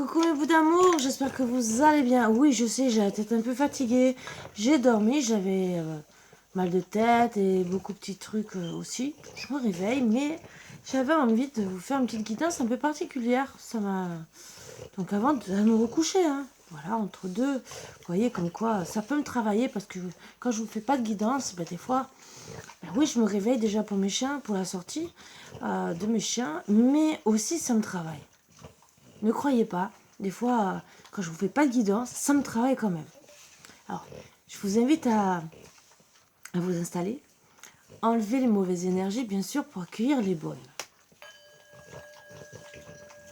Coucou mes bouts d'amour, j'espère que vous allez bien. Oui, je sais, j'ai la tête un peu fatiguée. J'ai dormi, j'avais mal de tête et beaucoup de petits trucs aussi. Je me réveille, mais j'avais envie de vous faire une petite guidance un peu particulière. Ça m'a... Donc avant de me recoucher, hein. Voilà, entre deux, vous voyez comme quoi ça peut me travailler parce que quand je vous fais pas de guidance, ben, des fois, ben oui, je me réveille déjà pour mes chiens, pour la sortie de mes chiens, mais aussi ça me travaille. Ne croyez pas, des fois, quand je vous fais pas de guidance, ça me travaille quand même. Alors, je vous invite à vous installer, enlever les mauvaises énergies, bien sûr, pour accueillir les bonnes.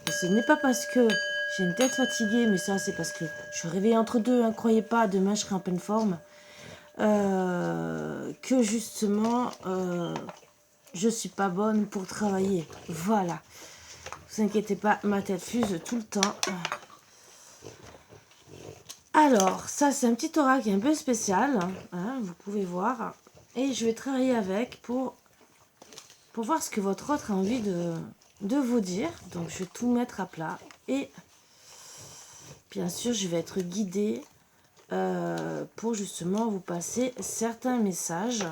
Et ce n'est pas parce que j'ai une tête fatiguée, mais ça, c'est parce que je suis réveillée entre deux, ne croyez pas, demain je serai en pleine forme, que justement, je suis pas bonne pour travailler. Voilà. Vous inquiétez pas, ma tête fuse tout le temps. Alors, ça c'est un petit aura qui est un peu spécial, hein, vous pouvez voir. Et je vais travailler avec pour voir ce que votre autre a envie de vous dire. Donc je vais tout mettre à plat. Et bien sûr, je vais être guidée pour justement vous passer certains messages.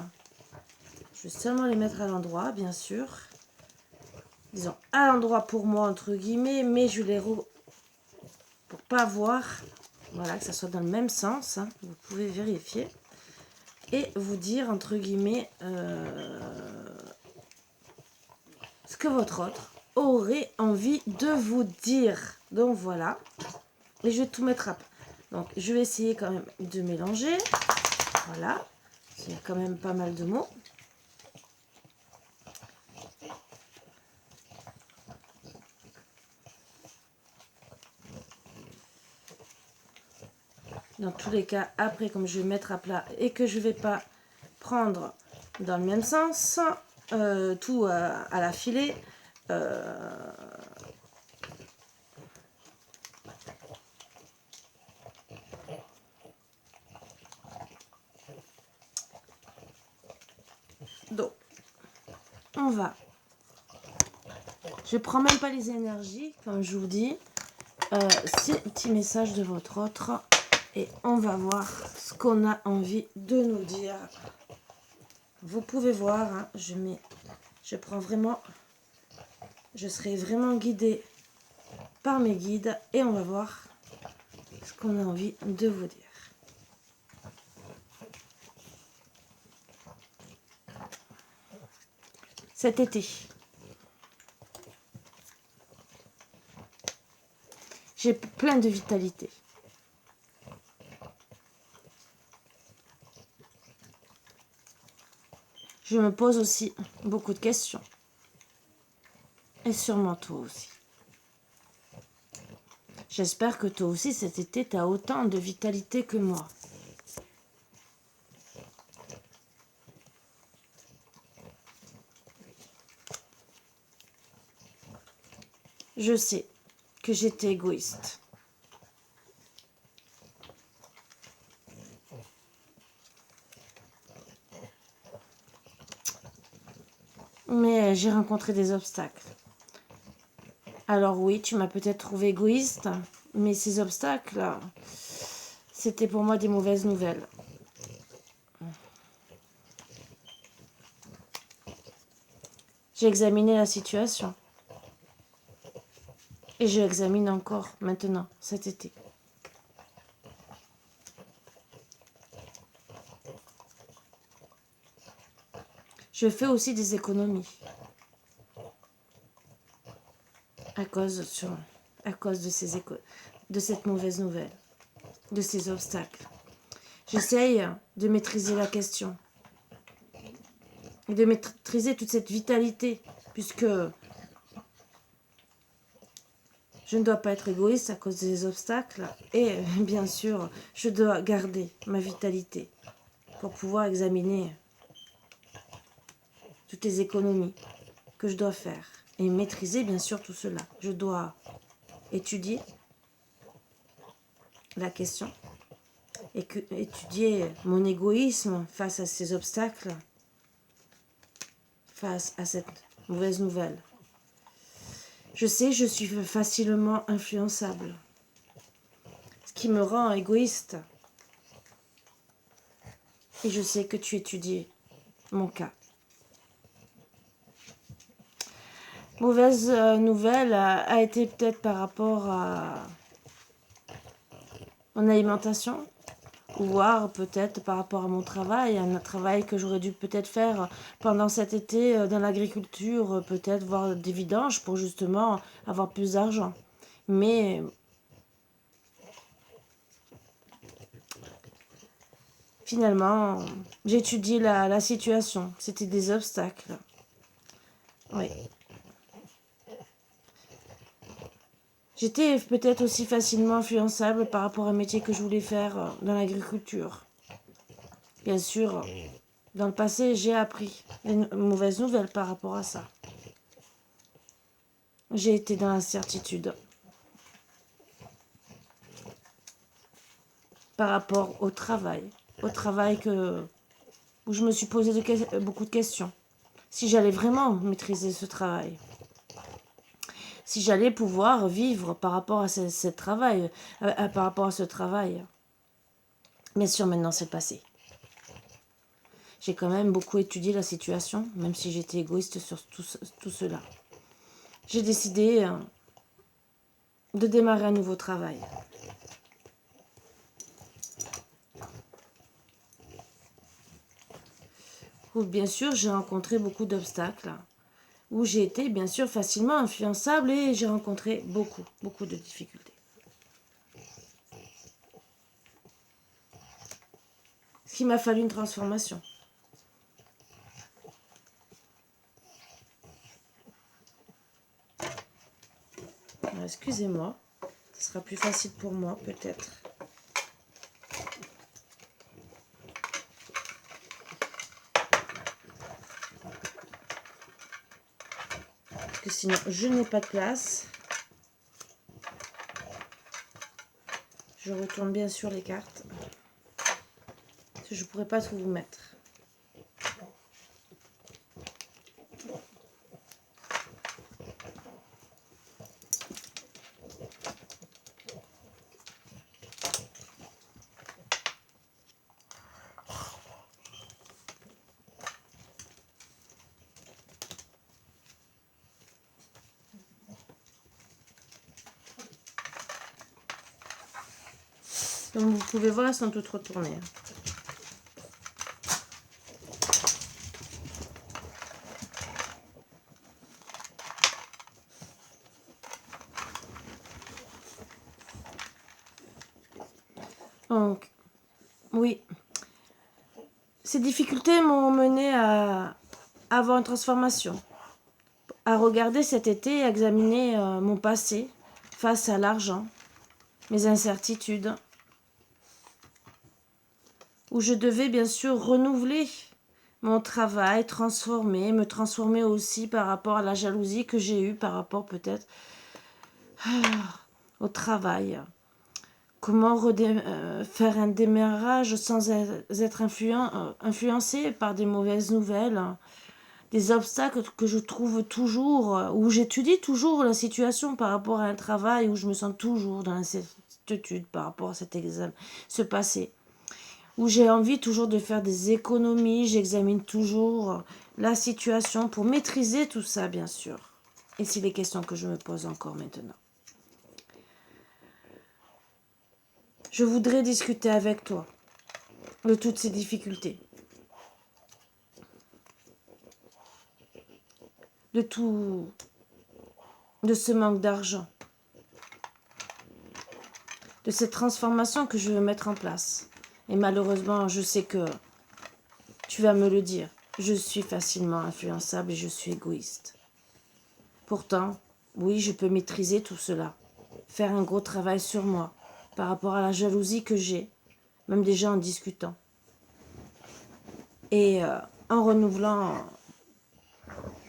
Je vais seulement les mettre à l'endroit, bien sûr. Disons à l'endroit pour moi, entre guillemets, mais je les pour pas voir. Voilà, que ça soit dans le même sens, hein, vous pouvez vérifier. Et vous dire, entre guillemets, ce que votre autre aurait envie de vous dire. Donc voilà. Et je vais tout mettre à plat. Donc je vais essayer quand même de mélanger. Voilà. Il y a quand même pas mal de mots. Dans tous les cas, après, comme je vais mettre à plat et que je ne vais pas prendre dans le même sens, tout à la filée, donc, on va. Je ne prends même pas les énergies, comme je vous dis. C'est un petit message de votre autre. Et on va voir ce qu'on a envie de nous dire. Vous pouvez voir, hein, je prends vraiment, je serai vraiment guidée par mes guides. Et on va voir ce qu'on a envie de vous dire. Cet été, j'ai plein de vitalité. Je me pose aussi beaucoup de questions. Et sûrement toi aussi. J'espère que toi aussi cet été, tu as autant de vitalité que moi. Je sais que j'étais égoïste. Mais j'ai rencontré des obstacles. Alors oui, tu m'as peut-être trouvé égoïste, mais ces obstacles, c'était pour moi des mauvaises nouvelles. J'ai examiné la situation. Et je l'examine encore maintenant, cet été. Je fais aussi des économies. À cause de cette mauvaise nouvelle, de ces obstacles. J'essaye de maîtriser la question. Et de maîtriser toute cette vitalité, puisque je ne dois pas être égoïste à cause des obstacles. Et bien sûr, je dois garder ma vitalité pour pouvoir examiner toutes les économies que je dois faire. Et maîtriser bien sûr tout cela. Je dois étudier la question et étudier mon égoïsme face à ces obstacles, face à cette mauvaise nouvelle. Je sais, je suis facilement influençable. qui me rend égoïste. Et je sais que tu étudies mon cas. Mauvaise nouvelle a été peut-être par rapport à mon alimentation, ou voire peut-être par rapport à mon travail, un travail que j'aurais dû peut-être faire pendant cet été dans l'agriculture, peut-être voir des vidanges pour justement avoir plus d'argent. Mais finalement, j'étudie la situation. C'était des obstacles. Oui. J'étais peut-être aussi facilement influençable par rapport à un métier que je voulais faire dans l'agriculture. Bien sûr, dans le passé, j'ai appris une mauvaise nouvelle par rapport à ça. J'ai été dans l'incertitude par rapport au travail. Au travail où je me suis posé beaucoup de questions. Si j'allais vraiment maîtriser ce travail. Si j'allais pouvoir vivre par rapport à ce travail. Par rapport à ce travail. Bien sûr, maintenant c'est passé. J'ai quand même beaucoup étudié la situation, même si j'étais égoïste sur tout cela. J'ai décidé de démarrer un nouveau travail. Où bien sûr j'ai rencontré beaucoup d'obstacles, où j'ai été bien sûr facilement influençable et j'ai rencontré beaucoup de difficultés. Ce qui m'a fallu une transformation. Excusez-moi, ce sera plus facile pour moi peut-être. Parce que sinon je n'ai pas de place. Je retourne bien sûr les cartes. Parce que je ne pourrais pas tout vous mettre. Comme vous pouvez voir, elles sont toutes retournées. Donc, oui. Ces difficultés m'ont mené à avoir une transformation. À regarder cet été, à examiner mon passé face à l'argent, mes incertitudes, où je devais bien sûr renouveler mon travail, me transformer aussi par rapport à la jalousie que j'ai eue, par rapport peut-être au travail. Comment faire un démarrage sans être influencé par des mauvaises nouvelles, des obstacles que je trouve toujours, où j'étudie toujours la situation par rapport à un travail où je me sens toujours dans l'incertitude par rapport à cet examen, ce passé, où j'ai envie toujours de faire des économies, j'examine toujours la situation pour maîtriser tout ça, bien sûr. Et c'est les questions que je me pose encore maintenant. Je voudrais discuter avec toi de toutes ces difficultés, de ce manque d'argent, de cette transformation que je veux mettre en place. Et malheureusement, je sais que tu vas me le dire, je suis facilement influençable et je suis égoïste. Pourtant, oui, je peux maîtriser tout cela, faire un gros travail sur moi, par rapport à la jalousie que j'ai, même déjà en discutant. Et en renouvelant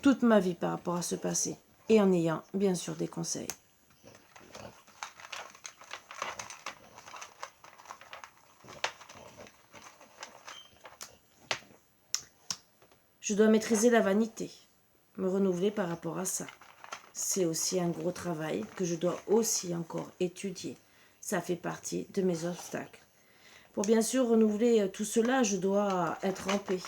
toute ma vie par rapport à ce passé. Et en ayant, bien sûr, des conseils. Je dois maîtriser la vanité, me renouveler par rapport à ça. C'est aussi un gros travail que je dois aussi encore étudier. ça fait partie de mes obstacles. Pour bien sûr renouveler tout cela, je dois être en paix.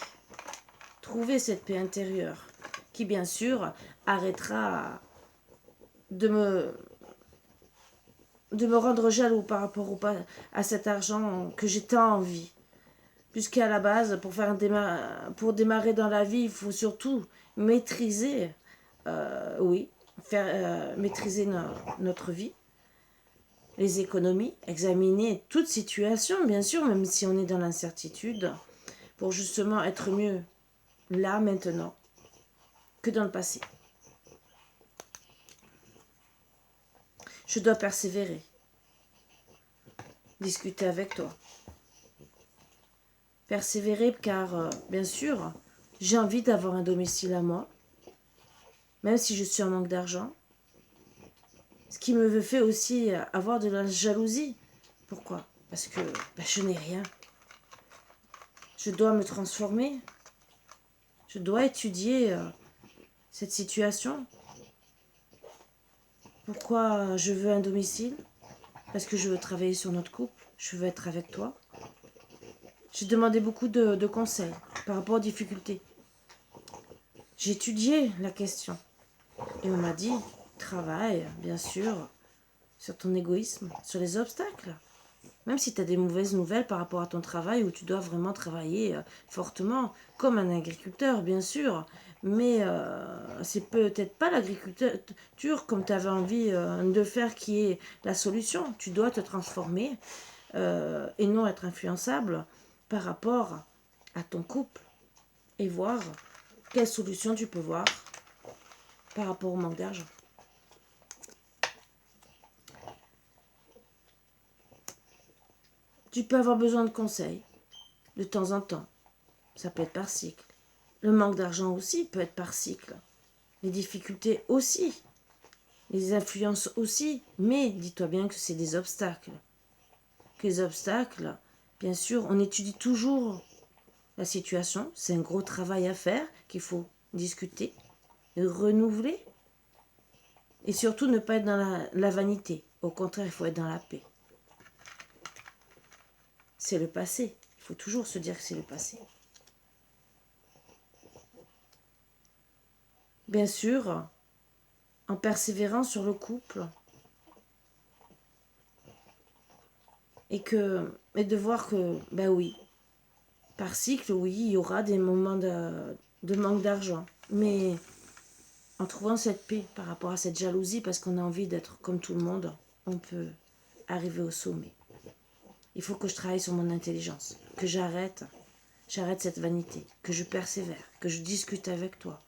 Trouver cette paix intérieure qui, bien sûr, arrêtera de me rendre jaloux par rapport à cet argent que j'ai tant envie. Puisqu'à la base, pour démarrer dans la vie, il faut surtout maîtriser, maîtriser notre vie, les économies, examiner toute situation, bien sûr, même si on est dans l'incertitude, pour justement être mieux là, maintenant, que dans le passé. Je dois persévérer, discuter avec toi. Persévérer car, bien sûr, j'ai envie d'avoir un domicile à moi, même si je suis en manque d'argent. Ce qui me fait aussi avoir de la jalousie. Pourquoi? Parce que je n'ai rien. Je dois me transformer. Je dois étudier cette situation. Pourquoi je veux un domicile? Parce que je veux travailler sur notre couple. Je veux être avec toi. J'ai demandé beaucoup de conseils par rapport aux difficultés. J'ai étudié la question. Et on m'a dit, travaille, bien sûr, sur ton égoïsme, sur les obstacles. Même si tu as des mauvaises nouvelles par rapport à ton travail, où tu dois vraiment travailler fortement, comme un agriculteur, bien sûr. Mais c'est peut-être pas l'agriculture comme tu avais envie de faire qui est la solution. Tu dois te transformer et non être influençable par rapport à ton couple et voir quelle solution tu peux voir par rapport au manque d'argent. Tu peux avoir besoin de conseils de temps en temps. Ça peut être par cycle. Le manque d'argent aussi peut être par cycle. Les difficultés aussi. Les influences aussi. Mais dis-toi bien que c'est des obstacles. Que les obstacles, bien sûr, on étudie toujours la situation. C'est un gros travail à faire qu'il faut discuter, renouveler. Et surtout ne pas être dans la vanité. Au contraire, il faut être dans la paix. C'est le passé. Il faut toujours se dire que c'est le passé. Bien sûr, en persévérant sur le couple. Et de voir que, ben oui, par cycle, oui, il y aura des moments de manque d'argent. Mais en trouvant cette paix par rapport à cette jalousie, parce qu'on a envie d'être comme tout le monde, on peut arriver au sommet. Il faut que je travaille sur mon intelligence, que j'arrête cette vanité, que je persévère, que je discute avec toi,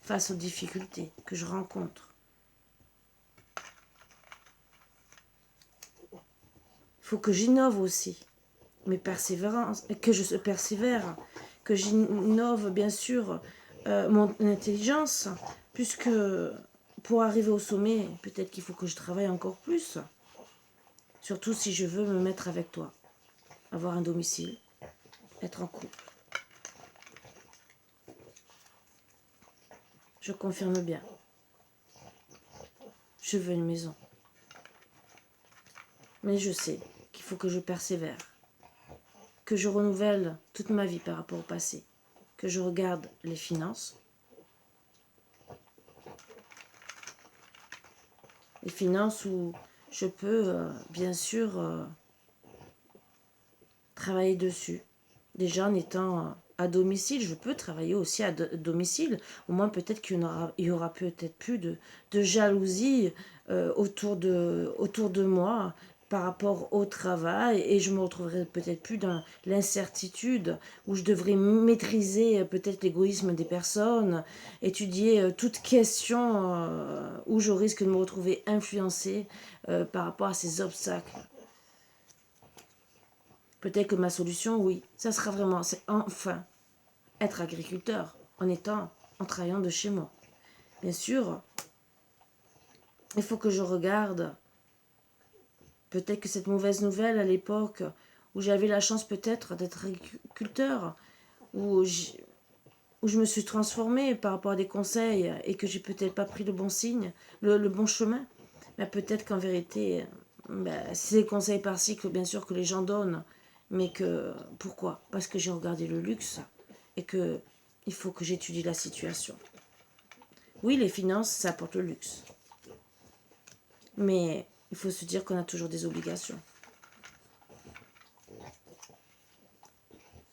face aux difficultés que je rencontre. Il faut que j'innove aussi, mes persévérances, que je persévère, que j'innove bien sûr mon intelligence, puisque pour arriver au sommet, peut-être qu'il faut que je travaille encore plus. Surtout si je veux me mettre avec toi, avoir un domicile, être en couple. Je confirme bien. Je veux une maison. Mais je sais qu'il faut que je persévère, que je renouvelle toute ma vie par rapport au passé, que je regarde les finances. Les finances où je peux, bien sûr, travailler dessus. Déjà en étant à domicile, je peux travailler aussi à domicile. Au moins peut-être qu'il y aura peut-être plus de jalousie autour de moi par rapport au travail, et je me retrouverai peut-être plus dans l'incertitude où je devrais maîtriser peut-être l'égoïsme des personnes, étudier toute question où je risque de me retrouver influencée par rapport à ces obstacles. Peut-être que ma solution, oui, ça sera vraiment, c'est enfin être agriculteur en travaillant de chez moi. Bien sûr, il faut que je regarde peut-être que cette mauvaise nouvelle à l'époque où j'avais la chance peut-être d'être agriculteur, où je me suis transformée par rapport à des conseils et que j'ai peut-être pas pris le bon signe, le bon chemin, mais peut-être qu'en vérité, Ben, c'est des conseils par-ci que bien sûr que les gens donnent, mais que pourquoi? Parce que j'ai regardé le luxe et que il faut que j'étudie la situation. Oui, les finances, ça apporte le luxe. Mais il faut se dire qu'on a toujours des obligations.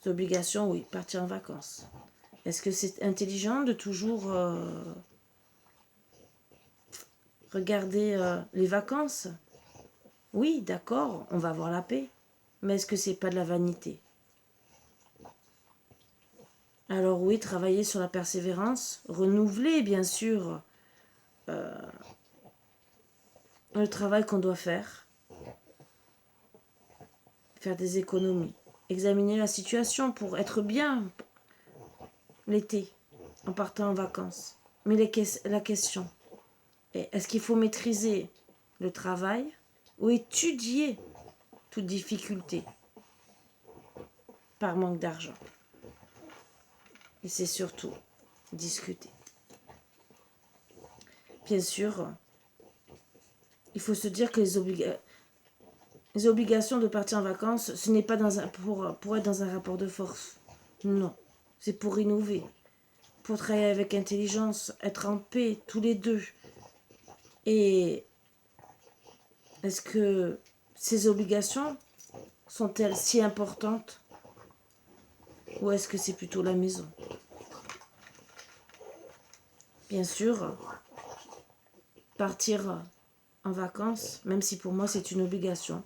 Des obligations, oui, partir en vacances. Est-ce que c'est intelligent de toujours regarder les vacances? Oui, d'accord, on va avoir la paix. Mais est-ce que c'est pas de la vanité? Alors oui, travailler sur la persévérance, renouveler bien sûr le travail qu'on doit faire des économies, examiner la situation pour être bien l'été en partant en vacances. Mais la question est, est-ce qu'il faut maîtriser le travail ou étudier toute difficulté par manque d'argent? Et c'est surtout discuter. Bien sûr, il faut se dire que les obligations de partir en vacances, ce n'est pas pour être dans un rapport de force. Non, c'est pour innover, pour travailler avec intelligence, être en paix tous les deux. Et est-ce que ces obligations sont-elles si importantes ou est-ce que c'est plutôt la maison? Bien sûr, partir en vacances, même si pour moi c'est une obligation,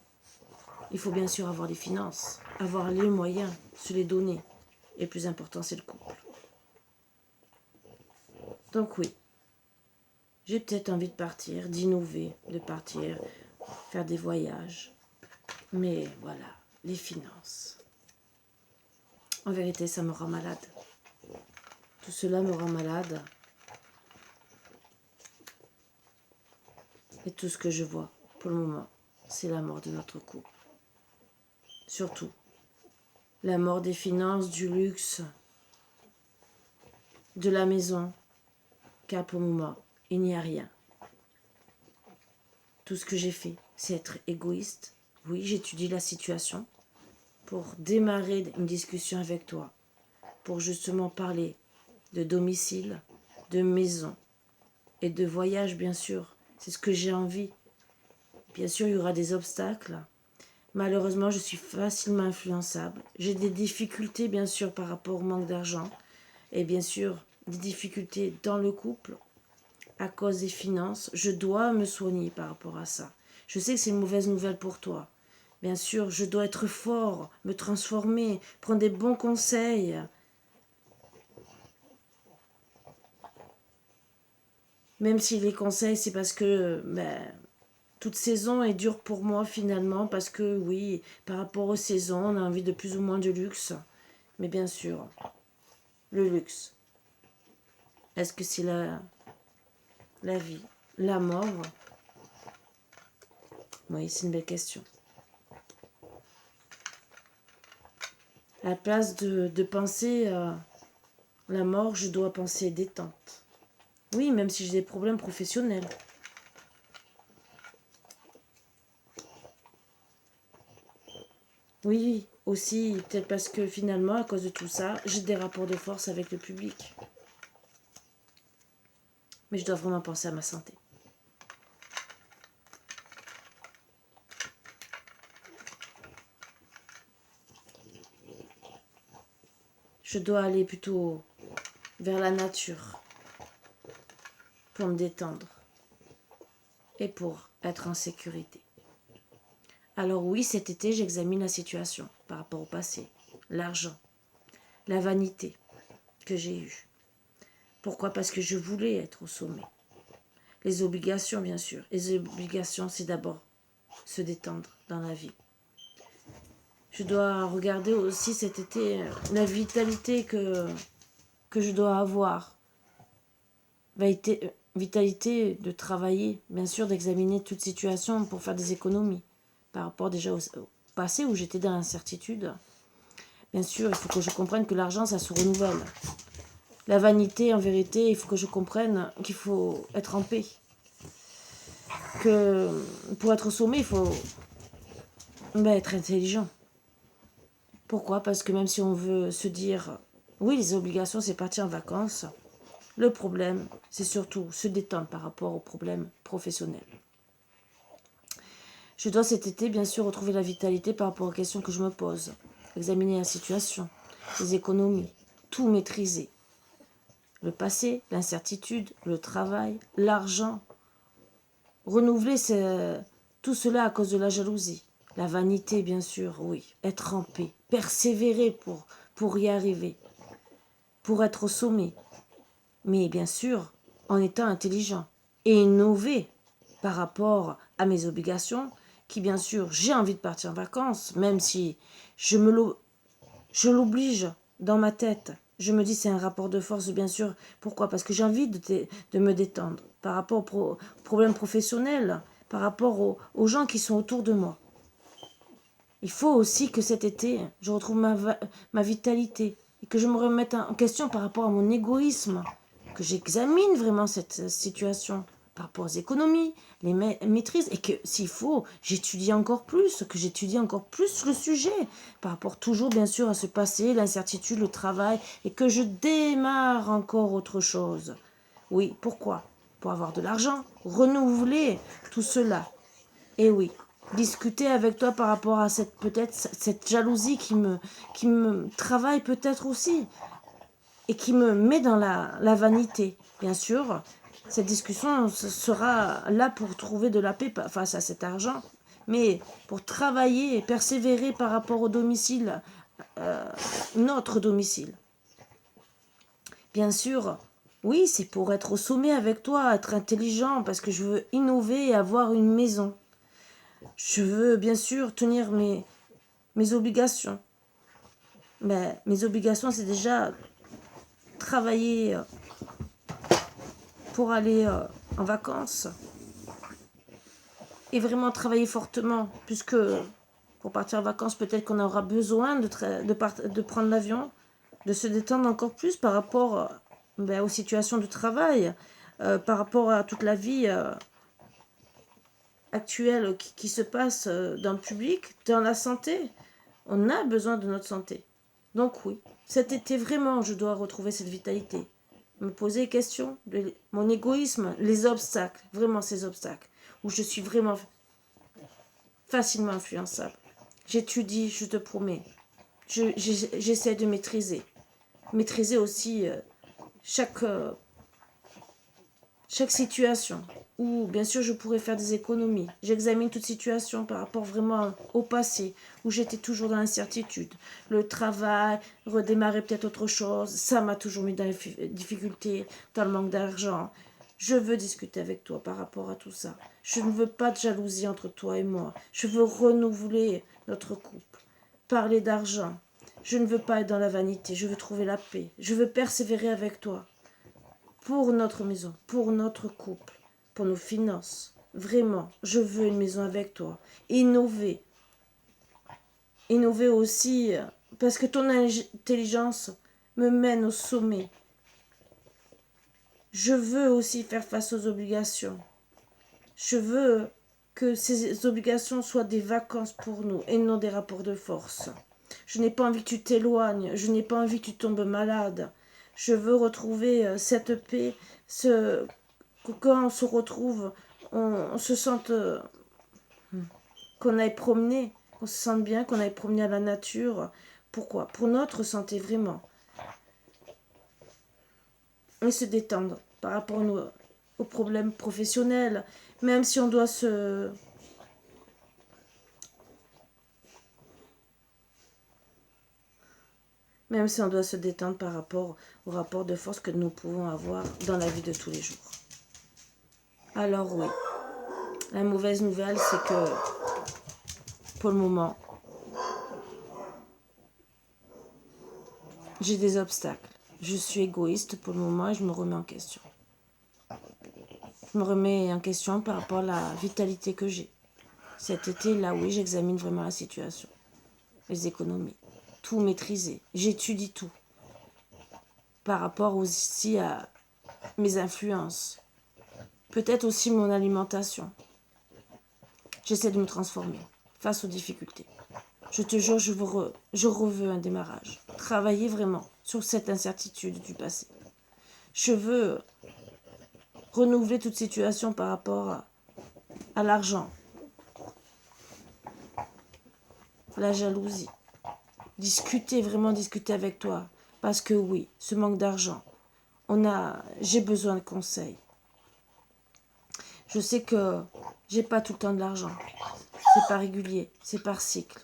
il faut bien sûr avoir les finances, avoir les moyens, se les donner. Et le plus important, c'est le couple. Donc oui, j'ai peut-être envie de partir, d'innover, de partir, faire des voyages. Mais voilà, les finances. En vérité, ça me rend malade. Tout cela me rend malade. Et tout ce que je vois, pour le moment, c'est la mort de notre couple. Surtout, la mort des finances, du luxe, de la maison, car pour le moment, il n'y a rien. Tout ce que j'ai fait, c'est être égoïste. Oui, j'étudie la situation pour démarrer une discussion avec toi, pour justement parler de domicile, de maison et de voyage, bien sûr. C'est ce que j'ai envie. Bien sûr, il y aura des obstacles. Malheureusement, je suis facilement influençable. J'ai des difficultés, bien sûr, par rapport au manque d'argent. Et bien sûr, des difficultés dans le couple à cause des finances. Je dois me soigner par rapport à ça. Je sais que c'est une mauvaise nouvelle pour toi. Bien sûr, je dois être fort, me transformer, prendre des bons conseils. Même si les conseils, c'est parce que toute saison est dure pour moi finalement, parce que oui, par rapport aux saisons, on a envie de plus ou moins de luxe. Mais bien sûr, le luxe, est-ce que c'est la vie, la mort? Oui, c'est une belle question. À la place de penser la mort, je dois penser détente. Oui, même si j'ai des problèmes professionnels. Oui, aussi, peut-être parce que finalement, à cause de tout ça, j'ai des rapports de force avec le public. Mais je dois vraiment penser à ma santé. Je dois aller plutôt vers la nature pour me détendre et pour être en sécurité. Alors oui, cet été, j'examine la situation par rapport au passé, l'argent, la vanité que j'ai eue. Pourquoi? Parce que je voulais être au sommet. Les obligations, bien sûr. Les obligations, c'est d'abord se détendre dans la vie. Je dois regarder aussi cet été la vitalité que je dois avoir. Vitalité de travailler, bien sûr, d'examiner toute situation pour faire des économies. Par rapport déjà au passé où j'étais dans l'incertitude. Bien sûr, il faut que je comprenne que l'argent, ça se renouvelle. La vanité, en vérité, il faut que je comprenne qu'il faut être en paix. que pour être au sommet, il faut être intelligent. Pourquoi? Parce que même si on veut se dire, oui, les obligations, c'est partir en vacances, le problème, c'est surtout se détendre par rapport aux problèmes professionnels. Je dois cet été, bien sûr, retrouver la vitalité par rapport aux questions que je me pose, examiner la situation, les économies, tout maîtriser. Le passé, l'incertitude, le travail, l'argent. Renouveler tout cela à cause de la jalousie. La vanité, bien sûr, oui. Être en paix, persévérer pour y arriver, pour être au sommet. Mais bien sûr, en étant intelligent et innover par rapport à mes obligations, qui bien sûr, j'ai envie de partir en vacances, même si je l'oblige dans ma tête. Je me dis c'est un rapport de force, bien sûr. Pourquoi? Parce que j'ai envie de me détendre par rapport aux problèmes professionnels, par rapport aux gens qui sont autour de moi. Il faut aussi que cet été, je retrouve ma vitalité et que je me remette en question par rapport à mon égoïsme, que j'examine vraiment cette situation par rapport aux économies, les maîtrises, et que s'il faut, j'étudie encore plus, que j'étudie encore plus le sujet, par rapport toujours bien sûr à ce passé, l'incertitude, le travail, et que je démarre encore autre chose. Oui, pourquoi? Pour avoir de l'argent, renouveler tout cela. Et oui, discuter avec toi par rapport à cette jalousie qui me travaille peut-être aussi et qui me met dans la vanité. Bien sûr, cette discussion sera là pour trouver de la paix face à cet argent, mais pour travailler et persévérer par rapport au domicile, notre domicile. Bien sûr, oui, c'est pour être au sommet avec toi, être intelligent, parce que je veux innover et avoir une maison. Je veux bien sûr tenir mes obligations. Mais mes obligations, c'est déjà travailler pour aller en vacances et vraiment travailler fortement, puisque pour partir en vacances, peut-être qu'on aura besoin de prendre l'avion, de se détendre encore plus par rapport aux situations de travail, par rapport à toute la vie actuelle qui se passe dans le public, dans la santé. On a besoin de notre santé. Donc oui, cet été vraiment, je dois retrouver cette vitalité. Me poser les questions, mon égoïsme, les obstacles, vraiment ces obstacles, où je suis vraiment facilement influençable. J'étudie, je te promets. J'essaie de maîtriser. Maîtriser aussi chaque situation où bien sûr je pourrais faire des économies. J'examine toute situation par rapport vraiment au passé où j'étais toujours dans l'incertitude. Le travail, redémarrer peut-être autre chose, ça m'a toujours mis dans les difficultés, dans le manque d'argent. Je veux discuter avec toi par rapport à tout ça. Je ne veux pas de jalousie entre toi et moi. Je veux renouveler notre couple. Parler d'argent. Je ne veux pas être dans la vanité. Je veux trouver la paix. Je veux persévérer avec toi. Pour notre maison, pour notre couple, pour nos finances. Vraiment, je veux une maison avec toi. Innover. Innover aussi, parce que ton intelligence me mène au sommet. Je veux aussi faire face aux obligations. Je veux que ces obligations soient des vacances pour nous et non des rapports de force. Je n'ai pas envie que tu t'éloignes. Je n'ai pas envie que tu tombes malade. Je veux retrouver cette paix, que quand on se retrouve, on se sente qu'on aille promener, qu'on se sente bien, qu'on aille promener à la nature. Pourquoi? Pour notre santé, vraiment. Et se détendre par rapport aux problèmes professionnels, même si on doit se détendre par rapport au rapport de force que nous pouvons avoir dans la vie de tous les jours. Alors oui, la mauvaise nouvelle, c'est que pour le moment, j'ai des obstacles. Je suis égoïste pour le moment et je me remets en question. Je me remets en question par rapport à la vitalité que j'ai. Cet été, là, oui, j'examine vraiment la situation. Les économies. Tout maîtriser. J'étudie tout. Par rapport aussi à mes influences. Peut-être aussi mon alimentation. J'essaie de me transformer face aux difficultés. Je te jure, je reveux un démarrage. Travailler vraiment sur cette incertitude du passé. Je veux renouveler toute situation par rapport à l'argent, à la jalousie. Vraiment discuter avec toi. Parce que oui, ce manque d'argent, j'ai besoin de conseils. Je sais que j'ai pas tout le temps de l'argent. C'est pas régulier, c'est par cycle.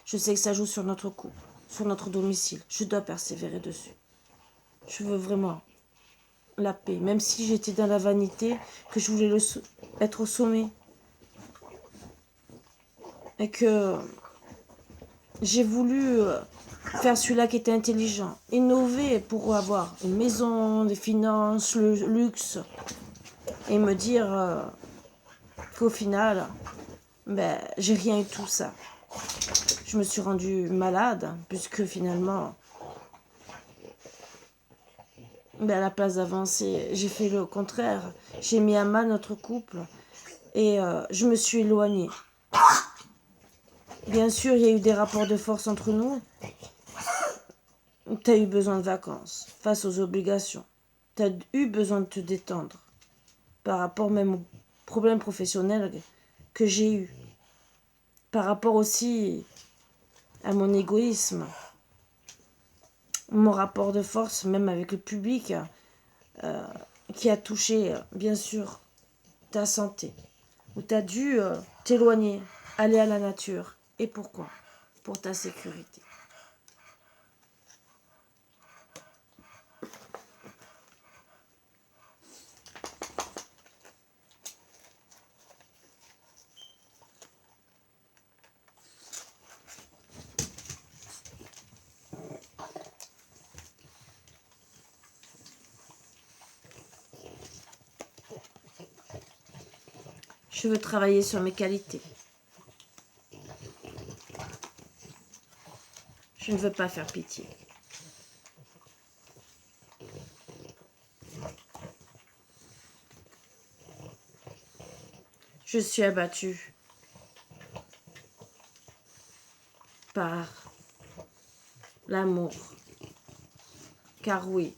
Je sais que ça joue sur notre couple, sur notre domicile. Je dois persévérer dessus. Je veux vraiment la paix, même si j'étais dans la vanité, que je voulais être au sommet. Et que j'ai voulu faire celui-là qui était intelligent, innover pour avoir une maison, des finances, le luxe. Et me dire qu'au final, ben, j'ai rien eu de tout ça. Je me suis rendue malade, puisque finalement, ben, à la place d'avancer, j'ai fait le contraire. J'ai mis à mal notre couple et je me suis éloignée. Bien sûr, il y a eu des rapports de force entre nous. Tu as eu besoin de vacances face aux obligations. Tu as eu besoin de te détendre par rapport même aux problèmes professionnels que j'ai eus. Par rapport aussi à mon égoïsme, mon rapport de force, même avec le public, qui a touché, bien sûr, ta santé, où tu as dû t'éloigner, aller à la nature. Et pourquoi? Pour ta sécurité. Je veux travailler sur mes qualités. Je ne veux pas faire pitié. Je suis abattue par l'amour. Car oui,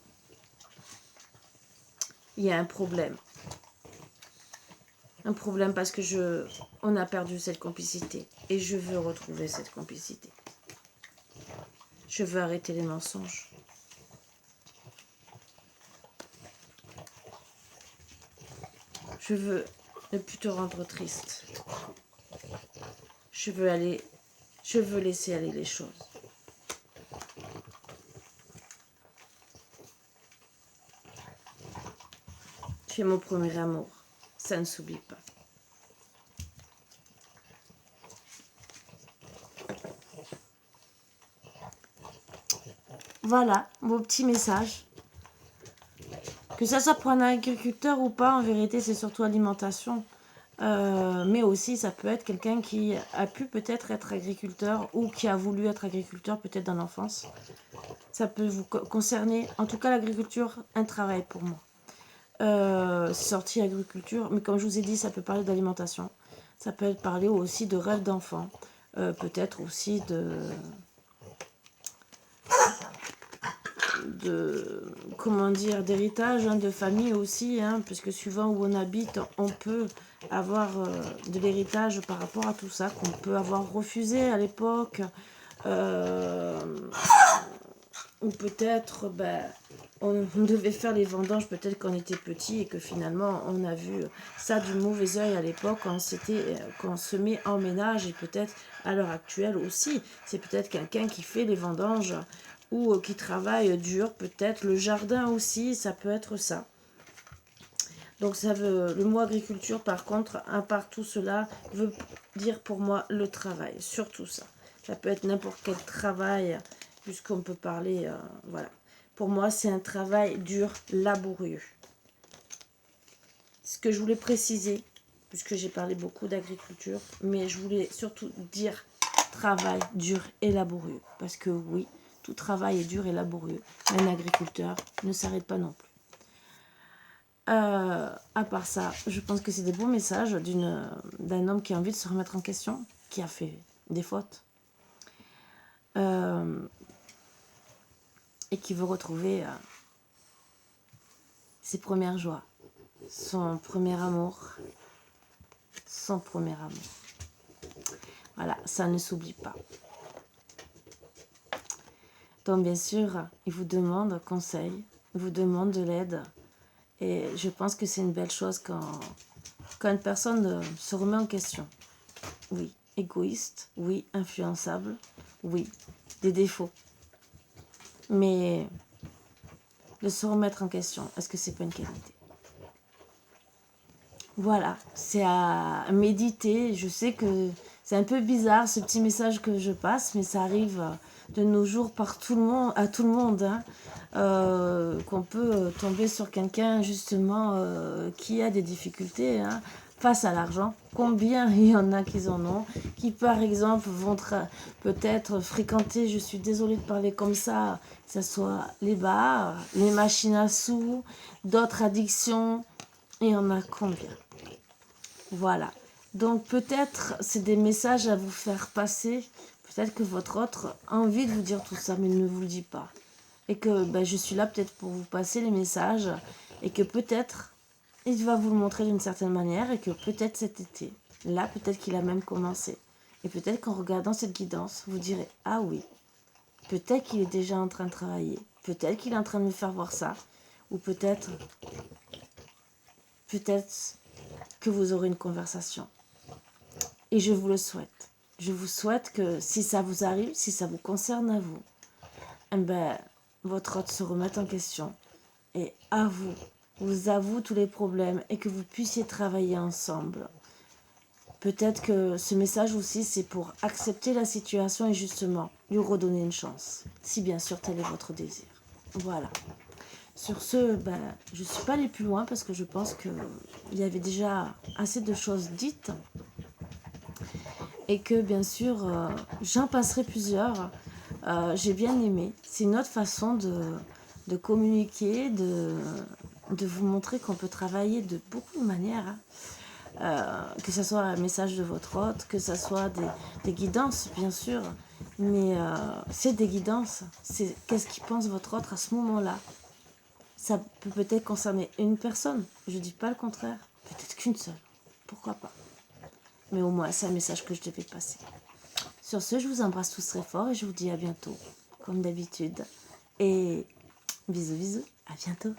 il y a un problème. Un problème parce que on a perdu cette complicité. Et je veux retrouver cette complicité. Je veux arrêter les mensonges. Je veux ne plus te rendre triste. Je veux laisser aller les choses. Tu es mon premier amour. Ça ne s'oublie pas. Voilà, mon petit message. Que ça soit pour un agriculteur ou pas, en vérité, c'est surtout alimentation. Mais aussi, ça peut être quelqu'un qui a pu peut-être être agriculteur ou qui a voulu être agriculteur peut-être dans l'enfance. Ça peut vous concerner. En tout cas, l'agriculture, un travail pour moi. Sortie agriculture, mais comme je vous ai dit, ça peut parler d'alimentation. Ça peut parler aussi de rêve d'enfant. Peut-être aussi comment dire, d'héritage, hein, de famille aussi, hein, puisque suivant où on habite, on peut avoir de l'héritage par rapport à tout ça, qu'on peut avoir refusé à l'époque, ou peut-être on devait faire les vendanges peut-être quand on était petit et que finalement on a vu ça du mauvais œil à l'époque quand on se met en ménage, et peut-être à l'heure actuelle aussi, c'est peut-être quelqu'un qui fait les vendanges ou qui travaille dur, peut-être le jardin aussi, ça peut être ça. Donc ça veut, le mot agriculture par contre, à part tout cela, veut dire pour moi le travail, surtout ça. Ça peut être n'importe quel travail, puisqu'on peut parler, voilà. Pour moi, c'est un travail dur, laborieux. Ce que je voulais préciser, puisque j'ai parlé beaucoup d'agriculture, mais je voulais surtout dire travail dur et laborieux. Parce que oui, tout travail est dur et laborieux. Mais un agriculteur ne s'arrête pas non plus. À part ça, je pense que c'est des bons messages d'un homme qui a envie de se remettre en question, qui a fait des fautes, et qui veut retrouver ses premières joies, son premier amour, son premier amour. Voilà, ça ne s'oublie pas. Donc bien sûr, il vous demande conseil, il vous demande de l'aide. Et je pense que c'est une belle chose quand une personne se remet en question. Oui, égoïste, oui, influençable, oui, des défauts. Mais de se remettre en question, est-ce que c'est pas une qualité? Voilà, c'est à méditer. Je sais que c'est un peu bizarre ce petit message que je passe, mais ça arrive de nos jours par tout le monde, à tout le monde, hein, qu'on peut tomber sur quelqu'un justement qui a des difficultés hein, face à l'argent. Combien il y en a qui en ont, qui par exemple vont peut-être fréquenter, je suis désolée de parler comme ça, que ce soit les bars, les machines à sous, d'autres addictions. Il y en a combien? Voilà. Donc peut-être c'est des messages à vous faire passer. Peut-être que votre autre a envie de vous dire tout ça, mais ne vous le dit pas. Et que ben, je suis là peut-être pour vous passer les messages. Et que peut-être il va vous le montrer d'une certaine manière. Et que peut-être cet été, là peut-être qu'il a même commencé. Et peut-être qu'en regardant cette guidance, vous direz, ah oui, peut-être qu'il est déjà en train de travailler. Peut-être qu'il est en train de me faire voir ça. Ou peut-être que vous aurez une conversation. Et je vous le souhaite. Je vous souhaite que si ça vous arrive, si ça vous concerne à vous, eh ben, votre hôte se remette en question et vous avoue tous les problèmes et que vous puissiez travailler ensemble. Peut-être que ce message aussi, c'est pour accepter la situation et justement lui redonner une chance. Si bien sûr, tel est votre désir. Voilà. Sur ce, ben, je ne suis pas allée plus loin parce que je pense qu'il y avait déjà assez de choses dites. Et que bien sûr, j'en passerai plusieurs. J'ai bien aimé. C'est une autre façon de communiquer, de vous montrer qu'on peut travailler de beaucoup de manières. Hein. Que ce soit un message de votre hôte, que ce soit des guidances, bien sûr. Mais c'est des guidances. C'est qu'est-ce qu'il pense votre hôte à ce moment-là. Ça peut peut-être concerner une personne. Je ne dis pas le contraire. Peut-être qu'une seule. Pourquoi pas. Mais au moins, c'est un message que je devais passer. Sur ce, je vous embrasse tous très fort et je vous dis à bientôt, comme d'habitude. Et bisous, bisous, à bientôt.